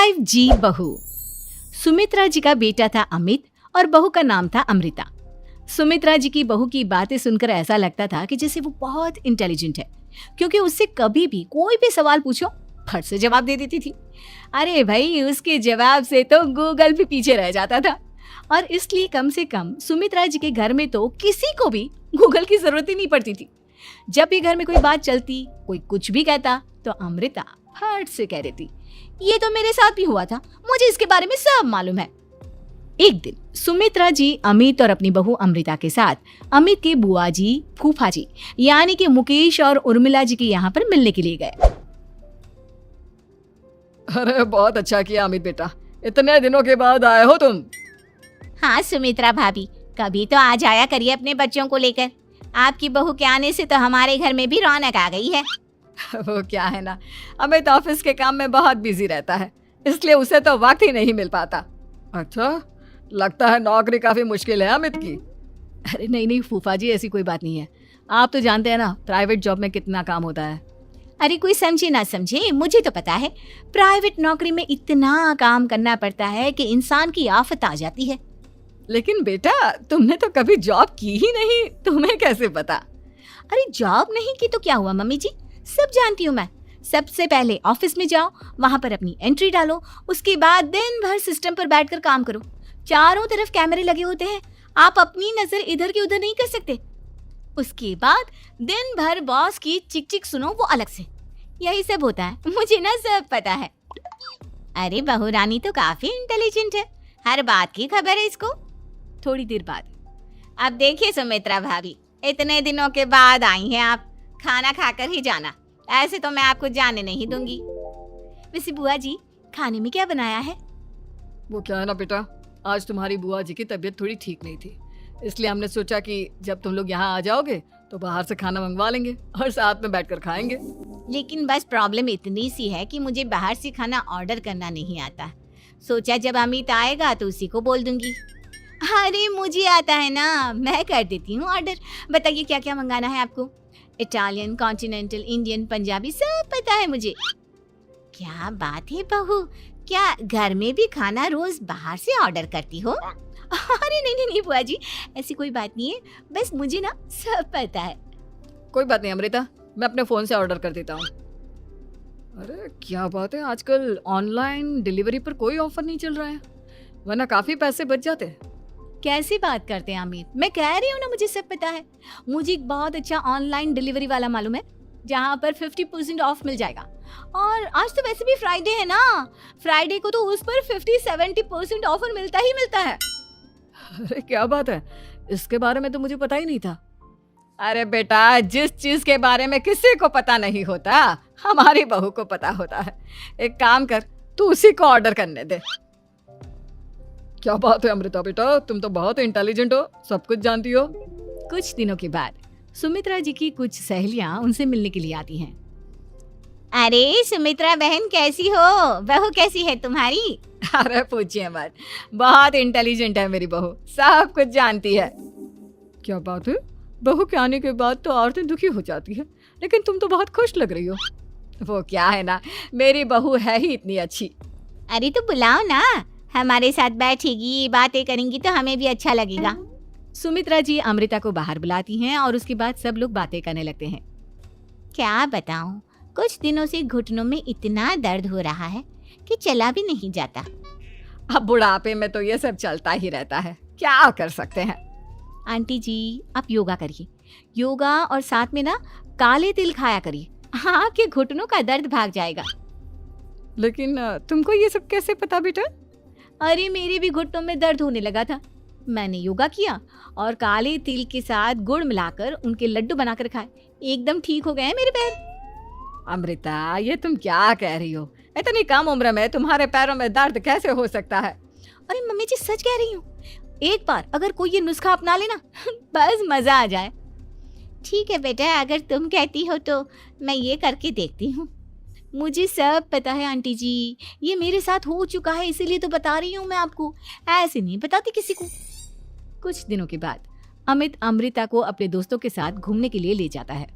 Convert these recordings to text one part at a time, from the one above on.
5G बहू। सुमित्रा जी का बेटा था अमित और बहू का नाम था अमृता। सुमित्रा जी की बहू की बातें सुनकर ऐसा लगता था कि जैसे वो बहुत इंटेलिजेंट है, क्योंकि उससे कभी भी कोई भी सवाल पूछो फट से जवाब दे देती थी। अरे भाई, उसके जवाब से तो गूगल भी पीछे रह जाता था। और इसलिए कम से कम सुमित्रा जी के घर में तो किसी को भी गूगल की जरूरत ही नहीं पड़ती थी। जब भी घर में कोई बात चलती, कोई कुछ भी कहता, तो अमृता फट से कह देती, ये तो मेरे साथ भी हुआ था, मुझे इसके बारे में सब मालूम है। एक दिन सुमित्रा जी अमित और अपनी बहू अमृता के साथ अमित के बुआ जी, फूफा जी यानी कि मुकेश और उर्मिला जी के यहाँ पर मिलने के लिए गए। अरे बहुत अच्छा किया अमित बेटा, इतने दिनों के बाद आए हो तुम। हाँ सुमित्रा भाभी, कभी तो आ जाया करिए अपने बच्चों को लेकर। आपकी बहू के आने से तो हमारे घर में भी रौनक आ गई है। वो क्या है ना, अमित ऑफिस के काम में बहुत बिजी रहता है, इसलिए उसे तो वक्त ही नहीं मिल पाता। अच्छा, लगता है नौकरी काफी मुश्किल है अमित की। अरे नहीं फूफा जी, ऐसी कोई बात नहीं है। आप तो जानते हैं ना प्राइवेट जॉब में कितना काम होता है। अरे कोई समझे ना समझे, मुझे तो पता है प्राइवेट नौकरी में इतना काम करना पड़ता है कि इंसान की आफत आ जाती है। लेकिन बेटा, तुमने तो कभी जॉब की ही नहीं, तुम्हें कैसे पता? अरे जॉब नहीं की तो क्या हुआ मम्मी जी, सब जानती हूँ मैं। सबसे पहले ऑफिस में जाओ, वहां पर अपनी एंट्री डालो, उसके बाद दिन भर सिस्टम पर बैठकर काम करो। चारों तरफ कैमरे लगे होते हैं, आप अपनी नजर इधर की उधर नहीं कर सकते। उसके बाद दिन भर बॉस की चिक चिक सुनो, वो अलग से। यही सब होता है, मुझे ना सब पता है। अरे बहू रानी तो काफी इंटेलिजेंट है, हर बात की खबर है इसको। थोड़ी देर बाद, अब देखिए सुमित्रा भाभी, इतने दिनों के बाद आई हैं आप, खाना खाकर ही जाना, ऐसे तो मैं आपको जाने नहीं दूंगी। वैसे बुआ जी, खाने में क्या बनाया है? वो क्या है ना बेटा, आज तुम्हारी बुआ जी की तबीयत थोड़ी ठीक नहीं थी, इसलिए हमने सोचा कि जब तुम लोग यहाँ आ जाओगे तो बाहर से खाना मंगवा लेंगे और साथ में बैठकर खाएंगे। लेकिन बस प्रॉब्लम इतनी सी है कि मुझे बाहर से खाना ऑर्डर करना नहीं आता। सोचा जब अमित आएगा तो उसी को बोल दूंगी। अरे मुझे आता है ना, मैं कर देती हूँ ऑर्डर। बताइए क्या क्या मंगाना है आपको? इटालियन, कॉन्टिनेंटल, इंडियन, पंजाबी, सब पता है मुझे। क्या बात है बहू, क्या घर में भी खाना रोज बाहर से ऑर्डर करती हो? अरे नहीं बुआ जी, ऐसी कोई बात नहीं है, बस मुझे ना सब पता है। कोई बात नहीं अमृता, मैं अपने फोन से ऑर्डर कर देता हूँ। अरे क्या बात है, आजकल ऑनलाइन डिलीवरी पर कोई ऑफर नहीं चल रहा है, वरना काफी पैसे बच जाते हैं। कैसी बात करते हैं अमित, मैं कह रही हूँ ना मुझे सब पता है। मुझे एक बहुत अच्छा ऑनलाइन डिलीवरी वाला मालूम है, जहाँ पर 50% ऑफ मिल जाएगा। और आज तो वैसे भी फ्राइडे है ना, फ्राइडे को तो उस पर 50-70% ऑफर मिलता ही मिलता है। अरे क्या बात है, इसके बारे में तो मुझे पता ही नहीं था। अरे बेटा, जिस चीज के बारे में किसी को पता नहीं होता, हमारी बहू को पता होता है। एक काम कर, तू उसी को ऑर्डर करने दे। क्या बात है अमृता बेटा, तुम तो बहुत इंटेलिजेंट हो, सब कुछ जानती हो। कुछ दिनों के बाद सुमित्रा जी की कुछ सहेलियां उनसे मिलने के लिए आती हैं। अरे सुमित्रा बहन कैसी हो, बहू कैसी है तुम्हारी? अरे पूछिए मत, बहुत इंटेलिजेंट है मेरी बहू, सब कुछ जानती है। क्या बात है, बहू के आने के बाद तो औरतें दुखी हो जाती है, लेकिन तुम तो बहुत खुश लग रही हो। वो क्या है ना, मेरी बहू है ही इतनी अच्छी। अरे तो बुलाओ ना, हमारे साथ बैठेगी, बातें करेंगी तो हमें भी अच्छा लगेगा। सुमित्रा जी अमृता को बाहर बुलाती हैं और उसके बाद सब लोग बातें करने लगते हैं। क्या बताऊं, कुछ दिनों से घुटनों में इतना दर्द हो रहा है कि चला भी नहीं जाता। अब बुढ़ापे में तो ये सब चलता ही रहता है, क्या कर सकते हैं। आंटी जी, आप योगा करिए, योगा और साथ में ना काले तिल खाया करिए, आपके घुटनों का दर्द भाग जाएगा। लेकिन तुमको ये सब कैसे पता बेटा? अरे मेरे भी घुटनों में दर्द होने लगा था, मैंने योगा किया और काले तिल के साथ गुड़ मिलाकर उनके लड्डू बनाकर खाए, एकदम ठीक हो गए हैं मेरे पैर। अमृता, ये तुम क्या कह रही हो? इतनी कम उम्र में तुम्हारे पैरों में दर्द कैसे हो सकता है? अरे मम्मी जी, सच कह रही हूँ, एक बार अगर कोई ये नुस्खा अपना लेना बस मजा आ जाए। ठीक है बेटा, अगर तुम कहती हो तो मैं ये करके देखती हूँ। मुझे सब पता है आंटी जी, ये मेरे साथ हो चुका है, इसीलिए तो बता रही हूँ मैं आपको, ऐसे नहीं बताती किसी को। कुछ दिनों के बाद अमित अमृता को अपने दोस्तों के साथ घूमने के लिए ले जाता है।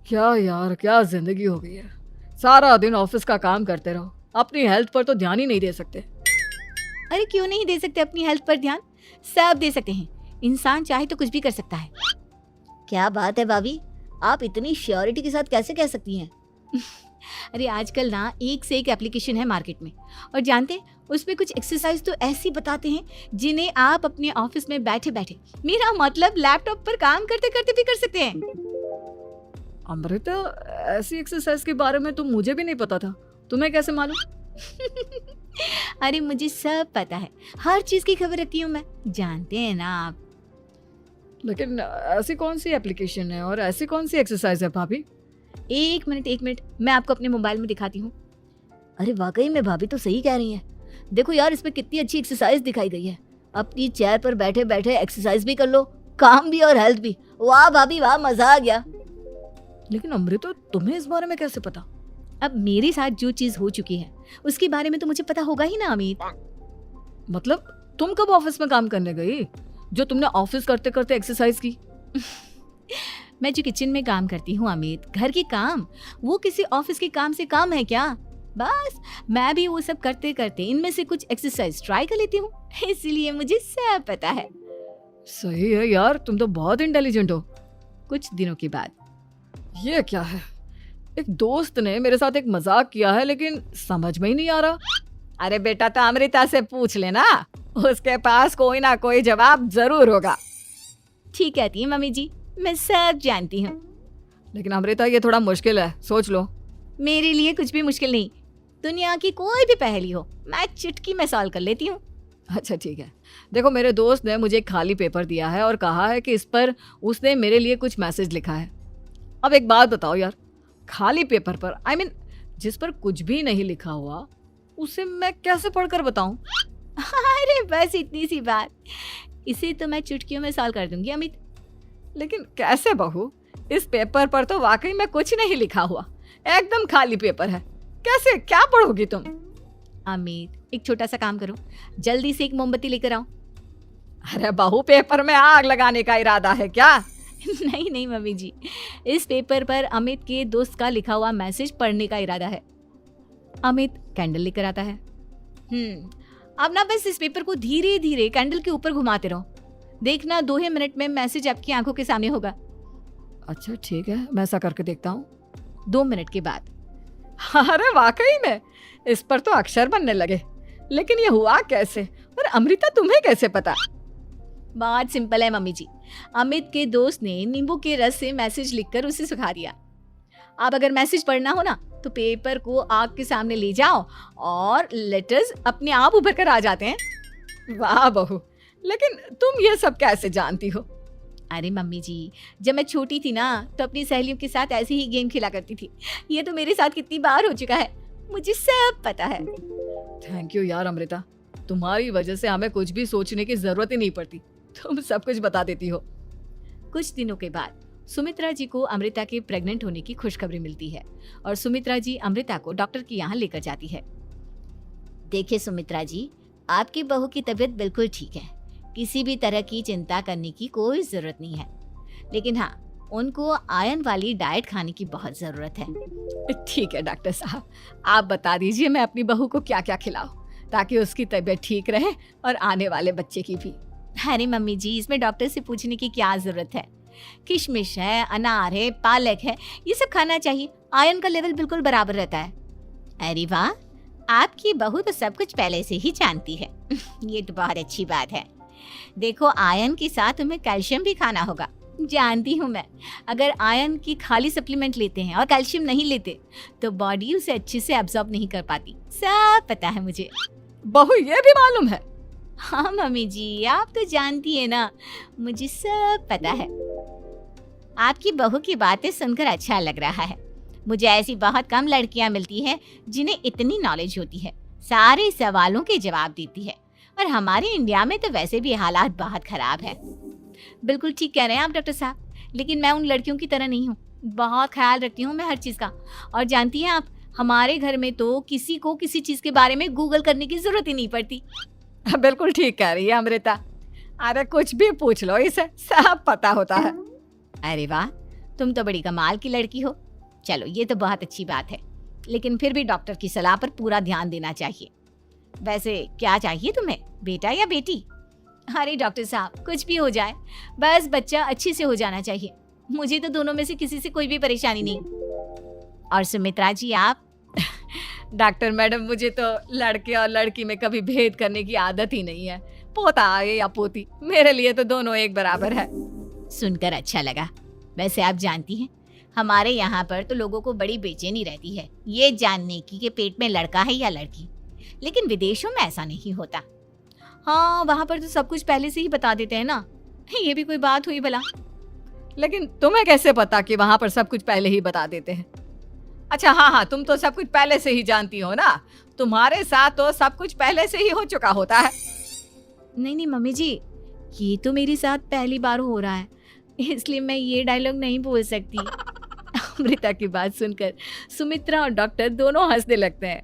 क्या यार, क्या जिंदगी हो गई है, सारा दिन ऑफिस का काम करते रहो अपनी हेल्थ पर तो ध्यान ही नहीं दे सकते। अरे क्यों नहीं दे सकते अपनी हेल्थ पर ध्यान? सब दे सकते हैं। इंसान चाहे तो कुछ भी कर सकता है। क्या बात है भाभी, आप इतनी श्योरिटी के साथ कैसे कह सकती हैं? अरे आजकल ना एक से एक एप्लीकेशन है मार्केट में, और जानते हैं उसमें कुछ एक्सरसाइज तो ऐसी बताते हैं जिन्हें आप अपने ऑफिस में बैठे बैठे, मेरा मतलब लैपटॉप पर काम करते करते भी कर सकते हैं। अमृता, ऐसी एक्सरसाइज के बारे में तो मुझे भी नहीं पता था, तुम्हें कैसे मालूम? अरे मुझे सब पता है, हर चीज की खबर रखती हूँ मैं, जानते हैं ना आप। लेकिन ऐसी कौन सी एप्लीकेशन है और ऐसी कौन सी एक्सरसाइज है भाभी? एक मिनट, मैं आपको अपने मोबाइल में दिखाती हूँ। अरे वाकई में भाभी तो सही कह रही हैं। देखो यार, इसमें कितनी अच्छी एक्सरसाइज दिखाई गई है। अपनी चेयर पर बैठे बैठे एक्सरसाइज भी कर लो, काम भी और हेल्थ भी। वाह भाभी वाह, मजा आ गया। लेकिन अमृता, तुम्हें इस बारे में कैसे पता? अब मेरे साथ जो चीज हो चुकी है उसके बारे में तो मुझे पता होगा ही ना अमित। मतलब तुम कब ऑफिस में काम करने गई जो तुमने ऑफिस करते करते एक्सरसाइज की? मैं जो किचन में काम करती हूँ अमित, घर के काम, वो किसी ऑफिस के काम से काम है क्या? बस मैं भी वो सब करते करते इनमें से कुछ एक्सरसाइज ट्राई कर लेती हूँ, इसीलिए मुझे सब पता है। सही है यार, तुम तो बहुत इंटेलिजेंट हो। कुछ दिनों के बाद, ये क्या है? एक दोस्त ने मेरे साथ एक मजाक किया है, लेकिन समझ में ही नहीं आ रहा। अरे बेटा, तो अमृता से पूछ लेना, उसके पास कोई ना कोई जवाब जरूर होगा। ठीक कहती है मम्मी जी, मैं सब जानती हूँ। लेकिन अमृता, ये थोड़ा मुश्किल है, सोच लो। मेरे लिए कुछ भी मुश्किल नहीं, दुनिया की कोई भी पहेली हो मैं चुटकी में सॉल्व कर लेती हूँ। अच्छा ठीक है, देखो मेरे दोस्त ने मुझे एक खाली पेपर दिया है और कहा है कि इस पर उसने मेरे लिए कुछ मैसेज लिखा है। अब एक बात बताओ यार, खाली पेपर पर, I mean, जिस पर कुछ भी नहीं लिखा हुआ, उसे मैं कैसे पढ़कर बताऊं? अरे बस इतनी सी बात, इसे तो मैं चुटकियों में सॉल्व कर दूंगी अमित। लेकिन कैसे बहू? इस पेपर पर तो वाकई में कुछ नहीं लिखा हुआ, एकदम खाली पेपर है, कैसे क्या पढ़ोगी तुम? अमित, एक छोटा सा काम करो, जल्दी से एक मोमबत्ती लेकर आओ। अरे बहू, पेपर में आग लगाने का इरादा है क्या? नहीं मम्मी जी, इस पेपर पर अमित के दोस्त का लिखा हुआ मैसेज पढ़ने का इरादा है। अमित कैंडल लेकर आता है। अब ना बस इस पेपर को धीरे धीरे कैंडल के ऊपर घुमाते रहो, देखना 2 ही मिनट में मैसेज आपकी आंखों के सामने होगा। अच्छा ठीक है, मैं ऐसा करके देखता हूँ। 2 मिनट के बाद, अरे वाकई में इस पर तो अक्षर बनने लगे, लेकिन ये हुआ कैसे? और अमृता, तुम्हें कैसे पता? बहुत सिंपल है मम्मी जी, अमित के दोस्त ने नींबू के रस से मैसेज लिखकर उसे सुखा दिया। अब अगर मैसेज पढ़ना हो ना तो पेपर को आग के सामने ले जाओ और लेटर्स अपने आप उभर कर आ जाते हैं। वाह बहू, लेकिन तुम ये सब कैसे जानती हो? अरे मम्मी जी, जब मैं छोटी थी ना तो अपनी सहेलियों के साथ ऐसे ही गेम खेला करती थी। ये तो मेरे साथ कितनी बार हो चुका है, मुझे सब पता है। थैंक यू यार अमृता, तुम्हारी वजह से हमें कुछ भी सोचने की जरूरत ही नहीं पड़ती, तुम सब कुछ बता देती हो। कुछ दिनों के बाद सुमित्रा जी को अमृता के प्रेग्नेंट होने की खुशखबरी मिलती है और सुमित्रा जी अमृता को डॉक्टर के यहाँ लेकर जाती है। देखिए सुमित्रा जी, आपकी बहू की तबीयत बिल्कुल ठीक है, किसी भी तरह की चिंता करने की कोई जरूरत नहीं है। लेकिन हाँ, उनको आयरन वाली डाइट खाने की बहुत जरूरत है। ठीक है डॉक्टर साहब, आप बता दीजिए मैं अपनी बहू को क्या क्या खिलाऊं ताकि उसकी तबीयत ठीक रहे और आने वाले बच्चे की भी। अरे मम्मी जी, इसमें डॉक्टर से पूछने की क्या जरूरत है? किशमिश है, अनार है, पालक है, ये सब खाना चाहिए, आयरन का लेवल बिल्कुल बराबर रहता है। अरे वाह, आपकी बहू तो सब कुछ पहले से ही जानती है। ये तो बहुत अच्छी बात है। देखो, आयरन के साथ तुम्हें कैल्शियम भी खाना होगा। जानती हूँ मैं, अगर आयरन की खाली सप्लीमेंट लेते हैं और कैल्शियम नहीं लेते तो बॉडी उसे अच्छे से एब्जॉर्ब नहीं कर पाती, सब पता है मुझे। बहू, ये भी मालूम है? हाँ मम्मी जी, आप तो जानती है ना, मुझे सब पता है। आपकी बहू की बातें सुनकर अच्छा लग रहा है। मुझे ऐसी बहुत कम लड़कियां मिलती हैं जिन्हें इतनी नॉलेज होती है, सारे सवालों के जवाब देती है। और हमारे इंडिया में तो वैसे भी हालात बहुत खराब है। बिल्कुल ठीक कह रहे हैं आप डॉक्टर साहब, लेकिन मैं उन लड़कियों की तरह नहीं हूँ, बहुत ख्याल रखती हूँ मैं हर चीज़ का। और जानती हैं आप, हमारे घर में तो किसी को किसी चीज़ के बारे में गूगल करने की जरूरत ही नहीं पड़ती। बिल्कुल ठीक कह रही है अमृता, अरे कुछ भी पूछ लो, इसे सब पता होता है। अरे वाह, तुम तो बड़ी कमाल की लड़की हो। चलो, ये तो बहुत अच्छी बात है। लेकिन फिर भी डॉक्टर की सलाह पर पूरा ध्यान देना चाहिए। वैसे क्या चाहिए तुम्हें, बेटा या बेटी? अरे डॉक्टर साहब, कुछ भी हो जाए, बस बच्चा अच्छे से हो जाना चाहिए। मुझे तो दोनों में से किसी से कोई भी परेशानी नहीं। और सुमित्रा जी आप? डॉक्टर मैडम, मुझे तो लड़के और लड़की में कभी भेद करने की आदत ही नहीं है। पोता आए या पोती, मेरे लिए तो दोनों एक बराबर है। सुनकर अच्छा लगा। वैसे आप जानती हैं, हमारे यहाँ पर तो लोगों को बड़ी बेचैनी रहती है ये जानने की कि पेट में लड़का है या लड़की, लेकिन विदेशों में ऐसा नहीं होता। हाँ, वहाँ पर तो सब कुछ पहले से ही बता देते हैं ना। ये भी कोई बात हुई भला? लेकिन तुम्हें कैसे पता कि वहां पर सब कुछ पहले ही बता देते हैं? अच्छा हाँ, तुम तो सब कुछ पहले से ही जानती हो ना। तुम्हारे साथ तो सब कुछ पहले से ही हो चुका होता है। नहीं नहीं मम्मी जी, ये तो मेरे साथ पहली बार हो रहा है, इसलिए मैं ये डायलॉग नहीं बोल सकती। अमृता की बात सुनकर सुमित्रा और डॉक्टर दोनों हंसने लगते हैं।